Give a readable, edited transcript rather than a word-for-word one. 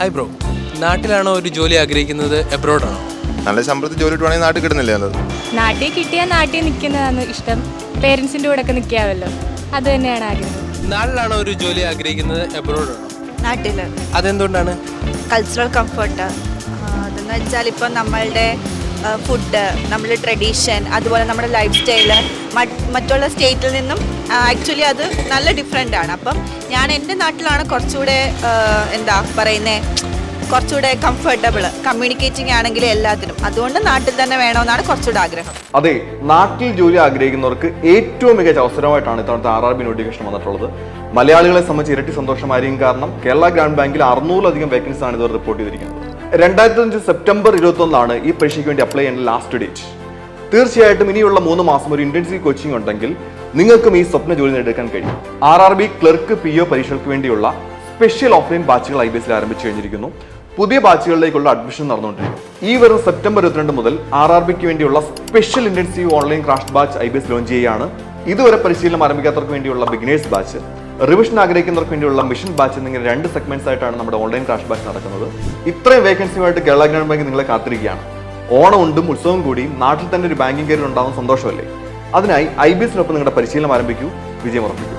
Hi bro, നാട്ടിലാണോ ഒരു ജോലി ആഗ്രഹിക്കുന്നത്, എബ്രോഡാണോ? നല്ല ശമ്പളത്തിൽ ജോലി കിട്ടുവാണെങ്കിൽ നാട്ടിൽ കിട്ടുന്നില്ലേ നല്ലത്? നാട്ടിൽ കിട്ടിയാൽ നാട്ടിൽ നിൽക്കുന്നതാണ് ഇഷ്ടം. പേരൻസിൻ്റെ കൂടെ ഒക്കെ നിൽക്കാമല്ലോ, അത് തന്നെയാണ് ആഗ്രഹം. നാട്ടിലാണോ ഒരു ജോലി ആഗ്രഹിക്കുന്നത്, എബ്രോഡാണോ? നാട്ടിൽ. അതെന്തുകൊണ്ടാണ്? Cultural comfort. അതെന്ന് വെച്ചാൽ ഇപ്പം നമ്മളുടെ ഫുഡ്, നമ്മുടെ ട്രഡീഷൻ, അതുപോലെ നമ്മുടെ ലൈഫ് സ്റ്റൈല് മറ്റുള്ള സ്റ്റേറ്റിൽ നിന്നും ആക്ച്വലി അത് നല്ല ഡിഫറെൻ്റ് ആണ്. അപ്പം ഞാൻ എൻ്റെ നാട്ടിലാണ് കുറച്ചുകൂടെ എന്താ പറയുന്നത്, കുറച്ചുകൂടെ കംഫർട്ടബിൾ, കമ്മ്യൂണിക്കേറ്റിംഗ് ആണെങ്കിലും എല്ലാത്തിനും. അതുകൊണ്ട് നാട്ടിൽ തന്നെ വേണമെന്നാണ് കുറച്ചുകൂടെ ആഗ്രഹം. അതെ, നാട്ടിൽ ജോലി ആഗ്രഹിക്കുന്നവർക്ക് ഏറ്റവും മികച്ച അവസരമായിട്ടാണ് ഇത്തവണത്തെ RRB നോട്ടിഫിക്കേഷൻ വന്നിട്ടുള്ളത്. മലയാളികളെ സംബന്ധിച്ച് ഇരട്ടി സന്തോഷമായിരിക്കും. കാരണം കേരള ഗ്രാമീൺ ബാങ്കിൽ 600-ലധികം വേക്കൻസീസ് ആണ് ഇതുവരെ റിപ്പോർട്ട് ചെയ്തിരിക്കുന്നത്. 2005 സെപ്റ്റംബർ 21 ഈ പരീക്ഷയ്ക്ക് വേണ്ടി അപ്ലൈ ചെയ്യേണ്ട ലാസ്റ്റ് ഡേറ്റ്. തീർച്ചയായിട്ടും ഇനിയുള്ള 3 മാസം ഒരു ഇന്റൻസീവ് കോച്ചിങ് ഉണ്ടെങ്കിൽ നിങ്ങൾക്കും ഈ സ്വപ്ന ജോലി നേടിയെടുക്കാൻ കഴിയും. RRB ക്ലർക്ക് PO പരീക്ഷകൾക്ക് വേണ്ടിയുള്ള സ്പെഷ്യൽ ഓഫ്ലൈൻ ബാച്ചുകൾ IBSൽ ആരംഭിച്ചു കഴിഞ്ഞിരിക്കുന്നു. പുതിയ ബാച്ചുകളിലേക്കുള്ള അഡ്മിഷൻ നടന്നുകൊണ്ടിരിക്കും. ഈ വരുന്ന സെപ്റ്റംബർ 22 മുതൽ RRBക്ക് വേണ്ടിയുള്ള special intensive online crash batch IBS launch ചെയ്യുകയാണ്. ഇതുവരെ പരിശീലനം ആരംഭിക്കാത്തവർക്ക് വേണ്ടിയുള്ള ബിഗിനേഴ്സ് ബാച്ച്, റിവിഷൻ ആഗ്രഹിക്കുന്നവർക്ക് വേണ്ടിയുള്ള മിഷൻ ബാച്ച് എന്നിങ്ങനെ 2 സെഗ്മെന്റ്സ് ആയിട്ടാണ് നമ്മുടെ ഓൺലൈൻ ക്രാഷ് ബാച്ച് നടക്കുന്നത്. ഇത്രയും വേക്കൻസിയുമായിട്ട് കേരള ഗ്രാമീൺ ബാങ്ക് നിങ്ങളെ കാത്തിരിക്കുകയാണ്. ഓണം ഉണ്ടും ഉത്സവം കൂടിയും നാട്ടിൽ തന്നെ ഒരു ബാങ്കിങ് കരിയർ ഉണ്ടാകുന്ന സന്തോഷമല്ലേ? അതിനായി IBSനൊപ്പം നിങ്ങളുടെ പരിശീലനം ആരംഭിക്കൂ, വിജയം ഉറപ്പിക്കൂ.